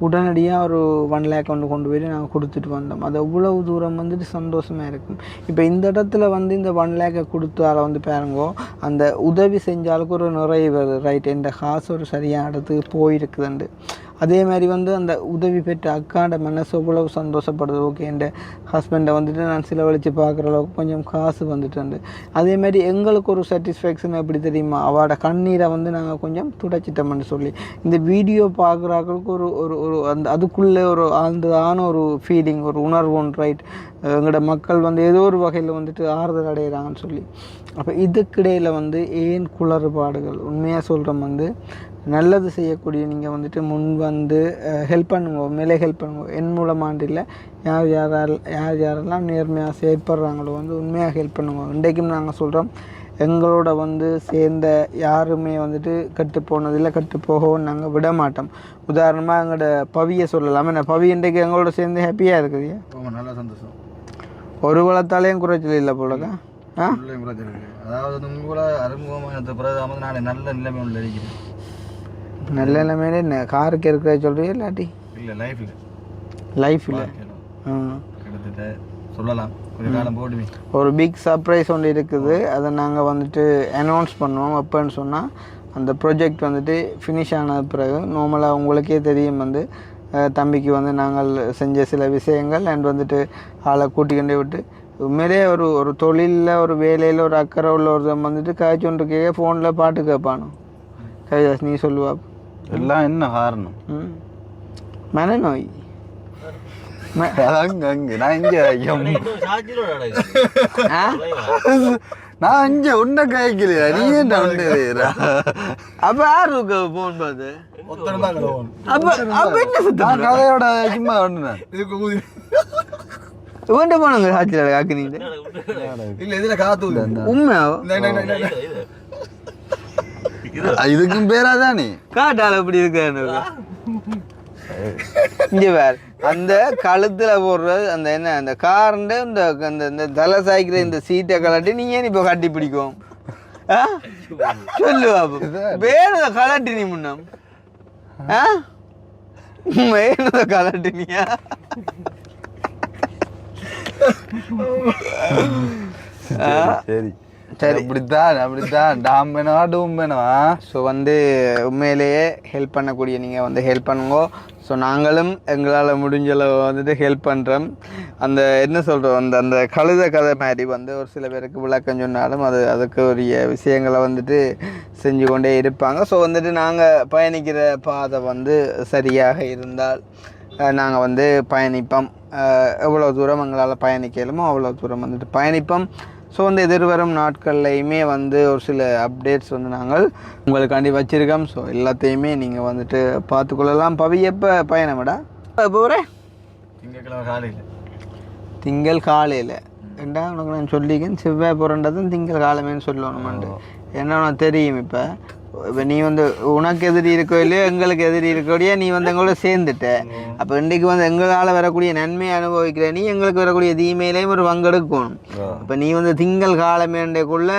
உடனடியாக ஒரு 1 லேக் கொண்டு போய்ட்டு நாங்கள் கொடுத்துட்டு வந்தோம். அது அவ்வளவு தூரம் வந்துட்டு சந்தோஷமாக இருக்கும். இப்போ இந்த இடத்துல வந்து இந்த 1 லேக்கை கொடுத்து அதை வந்து பாருங்கோ அந்த உதவி செஞ்சாலுக்கு ஒரு நிறைய வருது. ரைட், இந்த காசு ஒரு சரியான இடத்துக்கு போயிருக்குதுண்டு. அதே மாதிரி வந்து அந்த உதவி பெற்ற அக்காண்ட மனசு எவ்வளவு சந்தோஷப்படுது. ஓகே, என் ஹஸ்பண்டை வந்துட்டு நான் செலவழித்து பார்க்குற அளவுக்கு கொஞ்சம் காசு வந்துட்டு. அதேமாதிரி எங்களுக்கு ஒரு சாட்டிஸ்ஃபேக்ஷன் எப்படி தெரியுமா, அவளோட கண்ணீரை வந்து நாங்கள் கொஞ்சம் துடைச்சிட்டோம்னு சொல்லி இந்த வீடியோ பார்க்குறாங்களுக்கு ஒரு ஒரு ஒரு அந்த அதுக்குள்ளே ஒரு ஆழ்ந்ததான ஒரு ஃபீலிங், ஒரு உணர்வு ஒன்று. ரைட், எங்களோட மக்கள் வந்து ஏதோ ஒரு வகையில் வந்துட்டு ஆறுதல் அடைகிறாங்கன்னு சொல்லி. அப்போ இதுக்கிடையில் வந்து ஏன் குளறுபாடுகள்? உண்மையாக சொல்கிறோம் வந்து நல்லது செய்யக்கூடிய நீங்கள் வந்துட்டு முன் வந்து ஹெல்ப் பண்ணுங்க, உண்மையிலே ஹெல்ப் பண்ணுங்க. என் மூலமாண்டு இல்லை, யாரெல்லாம் நேர்மையாக செயற்படுறாங்களோ வந்து உண்மையாக ஹெல்ப் பண்ணுங்க. இன்றைக்கும் நாங்கள் சொல்கிறோம் எங்களோட வந்து சேர்ந்த யாருமே வந்துட்டு கெட்டு போனதில்லை, கெட்டு போகவும் நாங்கள் விட மாட்டோம். உதாரணமாக எங்களோட பவியை சொல்லலாம். என்ன பவி இன்றைக்கு எங்களோட சேர்ந்து ஹாப்பியாக இருக்குது, நல்லா சந்தோஷம். ஒரு குலத்தாலேயும் குறைச்சல் இல்லை போலக்கா. அதாவது உங்களோட அறிமுகமான பிறகு நான் நல்ல நிலைமை உள்ள இருக்கிறேன். நல்ல நிலைமையில என்ன காருக்கு இருக்கிற சொல்றியா இல்லாட்டி இல்லை லைஃப்பில் லைஃப்பில் கிட்டத்தட்ட சொல்லலாம் கொஞ்சம் காலம் போடுவேன். ஒரு பிக் சர்ப்ரைஸ் ஒன்று இருக்குது. அதை நாங்கள் வந்துட்டு அனௌன்ஸ் பண்ணுவோம். எப்போன்னு சொன்னால் அந்த ப்ரொஜெக்ட் வந்துட்டு ஃபினிஷ் ஆனது பிறகு நார்மலாக உங்களுக்கே தெரியும் வந்து தம்பிக்கு வந்து நாங்கள் செஞ்ச சில விஷயங்கள் அண்ட் வந்துட்டு ஆளை கூட்டிக்கொண்டே விட்டு உண்மையிலே ஒரு தொழிலில் ஒரு வேலையில் ஒரு அக்கறை உள்ள ஒருத்தன் வந்துட்டு காய்ச்சொன்று கேட்க ஃபோனில் பாட்டு கேட்பானோ. கவிதாஸ் நீ சொல்லுவா. எல்லாம் என்ன காரணம்? மனநோய். நான் இங்க உன்ன காய்க்கலையா நீ என்ன உண்டா? அப்ப யாரு போன் பார்த்து கதையோட சும்மா ஒண்ணு இவன்ட்ட போனாங்க சாட்சியில் காக்குனீங்க இல்லை இதில் காத்து உண்மையாவோ இதுக்கும் பேராதானே காட்டால எப்படி இருக்கு இங்க வேற அந்த கழுத்துல போடுறது அந்த என்ன அந்த காரண்ட இந்த தலை சாய்க்கிற இந்த சீட்டை கலட்டி நீ ஏன் இப்போ கட்டி பிடிக்கும் சொல்லுவா வேற கலட்டி நீ முன்னம் வேணுத கலட்டினியா சரி சரி அப்படித்தான் டாம் வேணுவா டூம் வேணுவா. ஸோ வந்து உண்மையிலேயே ஹெல்ப் பண்ணக்கூடிய நீங்கள் வந்து ஹெல்ப் பண்ணுங்க. ஸோ நாங்களும் எங்களால் முடிஞ்ச அளவு வந்துட்டு ஹெல்ப் பண்ணுறோம். அந்த என்ன சொல்கிறோம் அந்த கழுத கதை மாதிரி வந்து ஒரு சில பேருக்கு விளக்கம் சொன்னாலும் அதுக்கு உரிய விஷயங்களை வந்துட்டு செஞ்சு கொண்டே இருப்பாங்க. ஸோ வந்துட்டு நாங்கள் பயணிக்கிற பாதை வந்து சரியாக இருந்தால் நாங்கள் வந்து பயணிப்போம். எவ்வளோ தூரம் எங்களால் பயணிக்கலுமோ அவ்வளோ தூரம் வந்துட்டு பயணிப்போம். ஸோ வந்து எதிர்வரும் நாட்கள்லையுமே வந்து ஒரு சில அப்டேட்ஸ் வந்து நாங்கள் உங்களுக்காண்டி வச்சுருக்கோம். ஸோ எல்லாத்தையுமே நீங்கள் வந்துட்டு பார்த்துக்கொள்ளலாம். பவி எப்போ பயணம்டா? இப்போ போகிறேன் திங்கட்கிழமை காலையில். திங்கள் காலையில் ஏண்டா உனக்கு நான் சொல்லிக்கேன் செவ்வாய் போகிறன்றதும் திங்கள் காலமேன்னு சொல்லணுமாண்டு. ஏன்னா உனக்கு தெரியும் இப்போ நீ வந்து உனக்கு எதிரி இருக்கோ இல்லையோ எங்களுக்கு எதிரி இருக்கோடையே நீ வந்து எங்களோட சேர்ந்துட்ட. அப்போ இன்றைக்கு வந்து எங்களால் வரக்கூடிய நன்மையை அனுபவிக்கிற நீ எங்களுக்கு வரக்கூடிய தீமையிலையும் ஒரு பங்கெடுக்கணும். இப்போ நீ வந்து திங்கள் காலமேண்டைக்குள்ள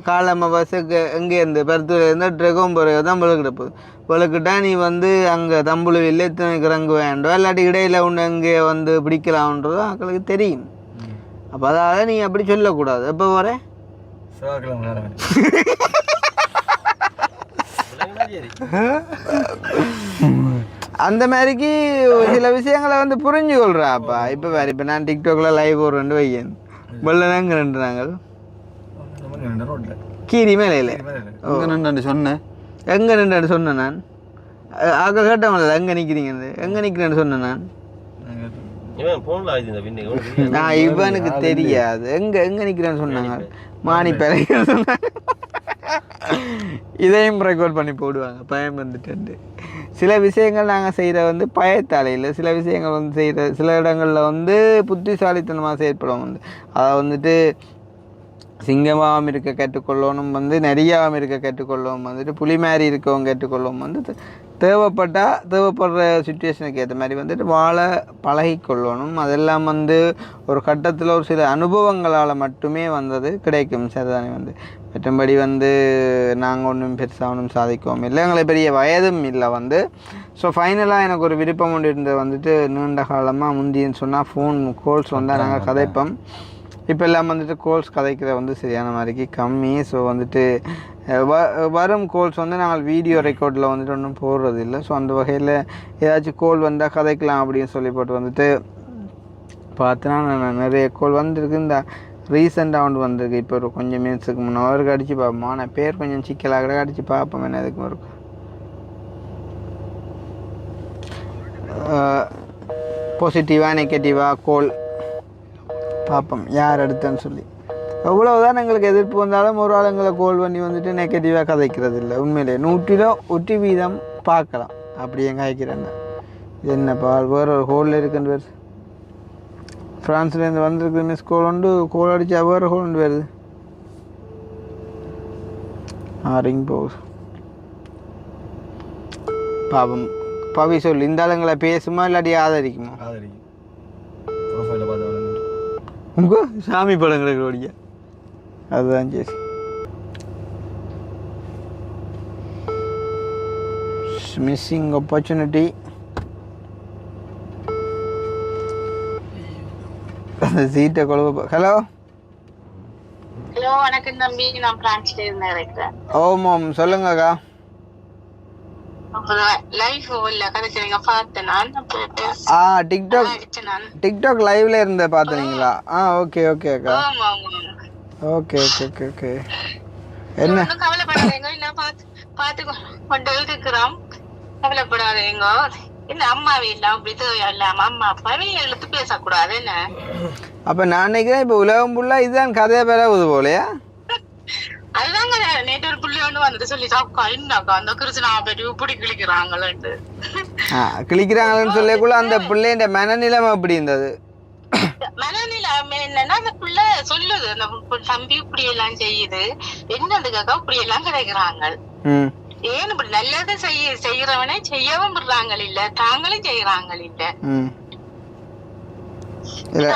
காலம பஸ்ஸுக்கு எங்கேருந்து பருத்தூர்லேருந்து ட்ரெகோம்புரை தான் விழுக்கிடப்போகுது. விழுக்கிட்டா நீ வந்து அங்கே தம்புழுவில் எத்தனைக்கு இறங்க வேண்டும் இல்லாட்டி இடையில ஒன்று எங்கே வந்து பிடிக்கலாம்ன்றது மக்களுக்கு தெரியும். அப்போ அதாவது நீ அப்படி சொல்லக்கூடாது. எப்போ போகிற? அந்த மாதிரிக்கு சில விஷயங்களை வந்து புரிஞ்சு கொள்றாப்பா. இப்போ வேறு இப்போ நான் டிக்டாக்ல லைவ் ஒரு 2 வையன் வெள்ளதாங்க 2 நாங்கள் கீரி மேலே சொன்னேன் எங்கே நின்று சொன்னேன் நான் ஆக கேட்டவங்கள எங்கே நிற்கிறீங்க எங்கே நிற்கிறேன்னு சொன்னேன் நான் இவனுக்கு தெரியாது எங்கே நிற்கிறேன்னு சொன்னாங்க மானி பிறகு சொன்னாங்க. இதையும் ரெக்கார்ட் பண்ணி போடுவாங்க பயம் வந்துட்டு. சில விஷயங்கள் நாங்கள் செய்கிற வந்து பயத்தாலையில் சில விஷயங்கள் வந்து செய்கிற சில இடங்களில் வந்து புத்திசாலித்தனமாக செயற்படும் வந்து அதை வந்துட்டு சிங்கமாகவும் இருக்க கற்றுக்கொள்ளணும் வந்து நிறையாவும் இருக்க கற்றுக்கொள்ளவும் வந்துட்டு புலி மாதிரி இருக்கவும் கற்றுக்கொள்ளவும் வந்து தேவைப்படுற சுச்சுவேஷனுக்கு ஏற்ற மாதிரி வந்துட்டு வாழ பழகிக்கொள்ளணும். அதெல்லாம் வந்து ஒரு கட்டத்தில் ஒரு சில அனுபவங்களால் மட்டுமே வந்தது கிடைக்கும். சரிதானே வந்து மற்றபடி வந்து நாங்கள் ஒன்றும் பெருசாக ஒன்றும் சாதிக்கவும் இல்லை எங்களுக்கு பெரிய வயதும் இல்லை வந்து. ஸோ ஃபைனலாக எனக்கு ஒரு விருப்பம் ஒன்று இருந்தது வந்துட்டு நீண்ட காலமாக முந்தின்னு சொன்னால் ஃபோன் கோல்ஸ் வந்தால் நாங்கள் கதைப்போம். இப்போ எல்லாம் வந்துட்டு கோல்ஸ் கதைக்கிற வந்து சரியான மாதிரிக்கு கம்மி. ஸோ வந்துட்டு வரும் கோல்ஸ் வந்து நாங்கள் வீடியோ ரெக்கார்டில் வந்துட்டு ஒன்றும் போடுறது இல்லை. ஸோ அந்த வகையில் ஏதாச்சும் கோல் வந்தால் கதைக்கலாம் அப்படின்னு சொல்லி போட்டு வந்துட்டு பார்த்தனா நான் நிறைய கோல் வந்துருக்கு. இந்த ரீசெண்டாக ஒன்று வந்திருக்கு இப்போ ஒரு கொஞ்சம் மினிட்ஸுக்கு முன்னே அவருக்கு அடித்து பார்ப்போம். ஆனால் பேர் கொஞ்சம் சிக்கலாக அடித்து பார்ப்போம் என்ன எதுக்கும் இருக்கும். பாசிட்டிவாக நெகட்டிவாக கோல் பார்ப்போம் யார் எடுத்தேன்னு சொல்லி. எவ்வளவுதான் எங்களுக்கு எதிர்ப்பு வந்தாலும் ஒரு ஆள் எங்களை கோல் பண்ணி வந்துட்டு நெகட்டிவாக கதைக்கிறது இல்லை. உண்மையிலே 100% பார்க்கலாம் அப்படி எங்கே ஆகிக்கிறேன்னா என்னப்பா வேறு ஒரு ஹோலில் இருக்குன்னு வருது. ஃப்ரான்ஸ்லேருந்து வந்திருக்கு மிஸ் கோல் உண்டு கோல் அடித்தா வேறு ஹோல் உண்டு வருது. ரிங் போகுது பாவம். பவி சொல்லு இந்த ஆளுங்களை பேசுமா இல்லாட்டி ஆதரிக்குமா? உங்க சாமி படங்களுக்கு அதுதான் சேசி. Missing opportunity. அந்த சீட்டை கொழுவ. ஹலோ ஹலோ வணக்கம் தம்பி, நான் பிரான்ச்ல இருந்து இருக்கிறேன். ஓம் சொல்லுங்கக்கா. லைஃப் இல்ல கதைச்சீங்க பார்த்தேன் நான். டிக்டாக் லைவ்ல இருந்த பாத்தீங்களா? ஓகே ஓகே அக்கா. Okay okay okay okay. என்ன கவலைப்படாதீங்க, இல்ல பாத்து கொண்டு இருக்கிறோம். கவலைப்படாதீங்க. என்ன அம்மாவே இல்ல அப்படி இல்லாம அம்மா அப்பாவே எழுத்து பேசக்கூடாது. என்ன அப்ப நான் நினைக்கிறேன் இப்ப உலகம் ஃபுல்லா இதுதான் கதையா பெறாவது போலையா? அதுதாங்க நேற்று ஒரு புள்ளி ஒண்ணு வந்துட்டு சொல்லி சாக்கா என்னக்கா அந்த கிருஷ்ணா பேட்டி இப்படி கிழிக்கிறாங்களேன்ட்டு. கிழிக்கிறாங்கன்னு சொல்லக்குள்ள அந்த பிள்ளைன்ற மனநிலைமை அப்படி இருந்தது. மனநிலைமை என்னன்னா அந்த பிள்ளை சொல்லுது அந்த தம்பி இப்படி எல்லாம் செய்யுது, என்னதுக்காக இப்படி எல்லாம் கிடைக்கிறாங்க. ஏன் இப்படி நல்லதை செய்யறவனே செய்யவும் விடுறாங்க இல்ல, தாங்களும் செய்யறாங்க இல்ல.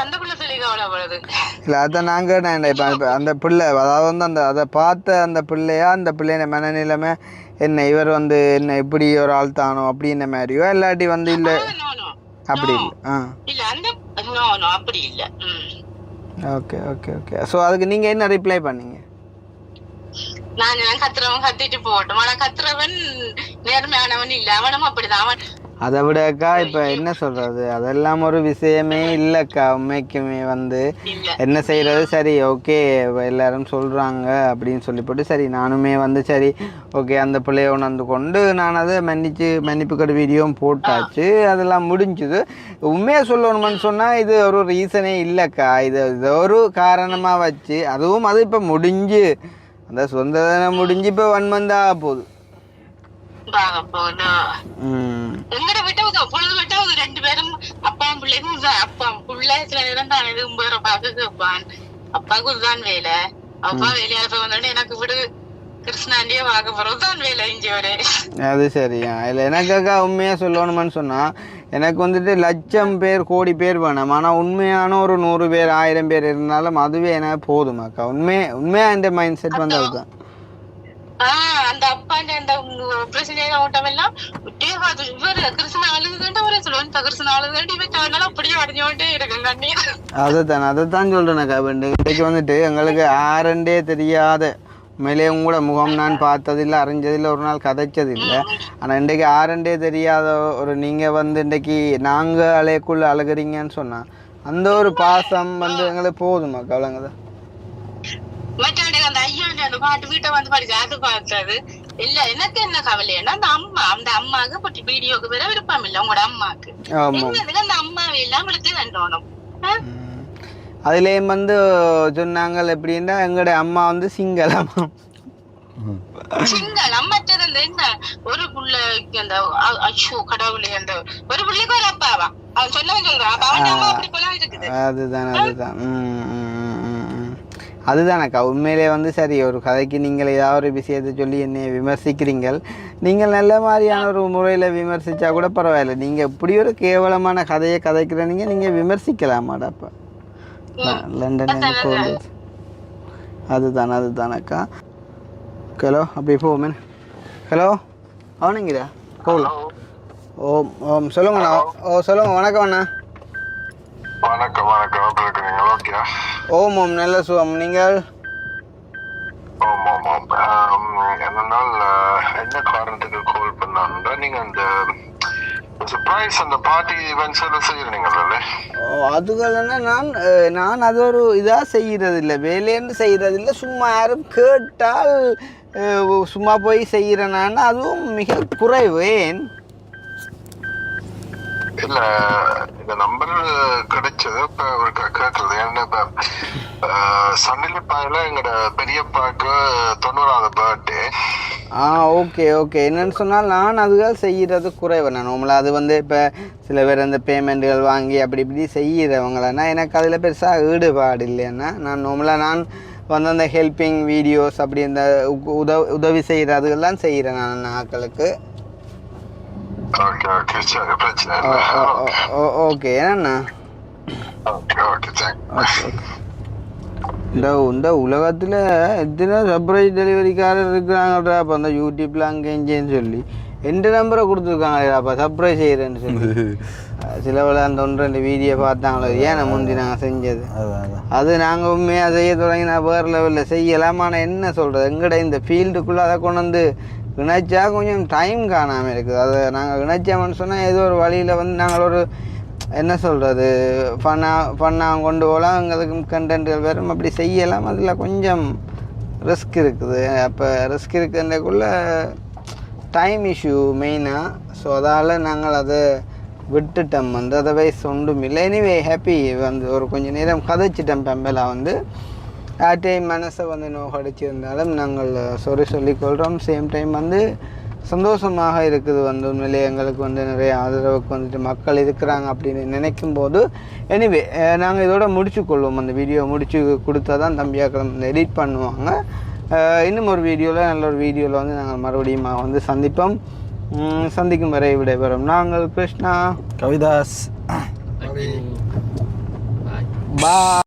அந்த பிள்ளை சொல்லி கவலைப்படுது. இல்ல அதான் நாங்க அந்த பிள்ளை அதாவது வந்து அந்த அதை பார்த்த அந்த பிள்ளையா அந்த பிள்ளைய மனநிலைமை என்ன இவர் வந்து என்ன இப்படி ஒரு ஆள் தானோ அப்படின்ன மாதிரியோ இல்லாட்டி வந்து இல்ல அப்படி இல்ல அந்த அப்படி இல்ல. Okay okay okay. ஸோ அதுக்கு நீங்க என்ன ரிப்ளை பண்ணீங்க? நான் கத்துறவன் கத்திட்டு போகட்டும், ஆனா கத்துறவன் நேர்மையானவன் இல்ல, அவனும் அப்படிதான். அவன் அதை விடக்கா இப்போ என்ன சொல்கிறது, அதெல்லாம் ஒரு விஷயமே இல்லைக்கா. உண்மைக்குமே வந்து என்ன செய்கிறது, சரி ஓகே எல்லாரும் சொல்கிறாங்க அப்படின்னு சொல்லி போட்டு சரி நானுமே வந்து சரி ஓகே அந்த பிள்ளைய உணர்ந்து கொண்டு நான் அதை மன்னிப்பு கட்டு வீடியோவும் போட்டாச்சு, அதெல்லாம் முடிஞ்சுது. உண்மையாக சொல்லணும்னு சொன்னால் இது ஒரு ரீசனே இல்லைக்கா. இது ஒரு காரணமாக வச்சு அதுவும் அது இப்போ முடிஞ்சு அந்த சொந்த முடிஞ்சு இப்போ 1 month ஆக போகுது. எங்கட விட்டு பொழுது விட்டு 2 பேரும் அப்பாவும் பிள்ளைக்கும் அப்பா பிள்ளை சில நேரம் தான் இது வேற பாக்க கேட்பான். அப்பாவுக்கு இதுதான் வேலை, அப்பா வேலையால போய் வந்தோடனே எனக்கு விடு கிருஷ்ணாண்டியே பார்க்க போறதுதான் வேலை இஞ்சி வரை. அது சரியா இல்லை எனக்காக்கா உண்மையா சொல்லணும்னு சொன்னா எனக்கு வந்துட்டு 1,00,000 பேர் கோடி பேர் வேணும், ஆனா உண்மையான ஒரு 100 பேர் 1000 பேர் இருந்தாலும் அதுவே எனக்கு போதுமாக்கா. உண்மையா இந்த மைண்ட் செட் வந்து அதுதான். அந்த அப்பாண்ட அந்த பிரச்சனையான ஓட்டம் எல்லாம் கிருஷ்ணா அழுதுதான் ஒரே சொல்லுவோம், கிருஷ்ணா அழுதுதான் இவன் அப்படியே அடைஞ்சோண்டே இருக்கு. அதைத்தான் சொல்றேனாக்கா. இன்றைக்கு வந்துட்டு எங்களுக்கு ஆரண்டே தெரியாத மேலேயும் கூட முகம் நான் பார்த்ததில்லை, அறிஞ்சதில்லை, ஒரு நாள் கதைச்சதில்லை. ஆனால் இன்றைக்கு ஆரண்டே தெரியாத ஒரு நீங்கள் வந்து இன்றைக்கு நாங்கள் அலையக்குள்ள அழுகிறீங்கன்னு சொன்னால் அந்த ஒரு பாசம் வந்து எங்களுக்கு போதுமாக்கா. அவ்வளோங்கதான். அந்த ஐயா அந்த பாட்டு வீட்டை வந்து படிச்சு அது பார்த்தது இல்ல. எனக்கு என்ன கவலைன்னா அந்த அம்மாவுக்கு பற்றி வீடியோக்கு வேற விருப்பம் இல்லை. உங்களோட அம்மாவுக்கு அந்த அம்மாவை எல்லாம் விழுத்து தண்டோணும். அதுலேயும் வந்து சொன்னாங்க எப்படின்னா எங்களுடைய அம்மா வந்து சிங்களம் மற்றது அந்த என்ன ஒரு பிள்ளைக்கு அந்த அச்சோ கடவுளே அந்த ஒரு பிள்ளைக்கு ஒரு அப்பாவா அவன் சொல்றான். அதுதானக்கா உண்மையிலே வந்து சரி ஒரு கதைக்கு நீங்கள் ஏதாவது ஒரு விஷயத்தை சொல்லி என்னை விமர்சிக்கிறீங்கள், நீங்கள் நல்ல மாதிரியான ஒரு முறையில் விமர்சித்தா கூட பரவாயில்ல. நீங்கள் இப்படி ஒரு கேவலமான கதையை கதைக்கிறீங்க, நீங்கள் விமர்சிக்கலாமாடாப்பா. லண்டன் அதுதானக்கா. ஹலோ அப்படி போமே. ஹலோ அவனுங்கடா போகல. சொல்லுங்கண்ணா. சொல்லுங்க. வணக்கம் அண்ணா. வணக்கம். ஓகே. ஓம் நல்ல சுகம். நீங்கள்? என்னன்னால் என்ன காரணத்துக்கு கால் பண்ணா நீங்க அந்த சர்ப்ரைஸ் அந்த பார்ட்டி ஈவென்ட்ஸ் எல்லாம் செய்யறீங்கல்ல? அதுகள் நான் அது ஒரு இதாக செய்யறதில்லை, வேலைன்னு செய்யறதில்லை. சும்மா யாரும் கேட்டால் சும்மா போய் செய்கிறேன் நான், அதுவும் மிக குறைவு. ஏன் இல்ல இந்த நம்பர் கிடைச்சது இப்ப ஒரு கேட்கறது என்ன இப்ப சன்னிலிப்பாயில எங்களோட பெரியப்பாக்கு 90வது பர்த்டே. ஓகே. என்னன்னு சொன்னால் நான் அதுகள் செய்கிறது குறைவு. நான் நார்மலாக அது வந்து இப்போ சில பேர் அந்த பேமெண்ட்டுகள் வாங்கி அப்படி இப்படி செய்கிறவங்களா எனக்கு அதில் பெருசாக ஈடுபாடு இல்லைன்னா நான் நார்மலாக நான் வந்து அந்த ஹெல்பிங் வீடியோஸ் அப்படி இந்த உதவி செய்கிற அதுகள்லாம் செய்கிறேன் நான் ஆக்களுக்கு. ஓகே என்னண்ணா. இந்த உலகத்தில் எத்தனை சர்ப்ரைஸ் டெலிவரிக்காரர் இருக்கிறாங்கடா. அப்போ அந்த யூடியூப்பில் அங்கே இங்கேன்னு சொல்லி எந்த நம்பரை கொடுத்துருக்காங்க அப்போ சர்ப்ரைஸ் செய்கிறேன்னு சொல்லி சில வேளை அந்த 1-2 வீடியோ பார்த்தாங்களோ ஏன் முந்தி நாங்கள் செஞ்சது அது நாங்கள் உண்மையாக செய்ய தொடங்கினா வேறு லெவலில் செய்யலாம். ஆனால் என்ன சொல்கிறது, எங்கட இந்த ஃபீல்டுக்குள்ளே அதை கொண்டு வந்து இணைச்சா கொஞ்சம் டைம் காணாமல் இருக்குது. அதை நாங்கள் இணைச்சோம்னு சொன்னால் ஏதோ ஒரு வழியில் வந்து நாங்கள் ஒரு என்ன சொல்கிறது ஃபன்னாக கொண்டு போகலாம், எங்களுக்கு கண்டென்ட்கள் வரும், அப்படி செய்யலாம். அதில் கொஞ்சம் ரிஸ்க் இருக்குது. அப்போ ரிஸ்க் இருக்குன்றக்குள்ளே டைம் இஷ்யூ மெயினாக. ஸோ அதால் நாங்கள் அதை விட்டுட்டோம் வந்து. அதர்வைஸ் ஒன்றும் இல்லை. எனிவே ஹாப்பி வந்து ஒரு கொஞ்சம் நேரம் கதைச்சிட்டோம். பெம்பலாக வந்து டைம் மனசை வந்து நோக்கடிச்சிருந்தாலும் நாங்கள் சொறி சொல்லிக்கொள்கிறோம். சேம் டைம் வந்து சந்தோஷமாக இருக்குது வந்து உண்மையிலே எங்களுக்கு வந்து நிறைய ஆதரவுக்கு வந்துட்டு மக்கள் இருக்கிறாங்க அப்படின்னு நினைக்கும் போது. எனிவே நாங்கள் இதோட முடிச்சுக்கொள்வோம். அந்த வீடியோ முடிச்சு கொடுத்தா தான் தம்பியாக்கள் வந்து எடிட் பண்ணுவாங்க. இன்னும் ஒரு வீடியோவில் நல்ல ஒரு வீடியோவில் வந்து நாங்கள் மறுபடியும் வந்து சந்திக்கும் வரை விடைபெறும். நாங்கள் கிருஷ்ணா கவிதாஸ். பா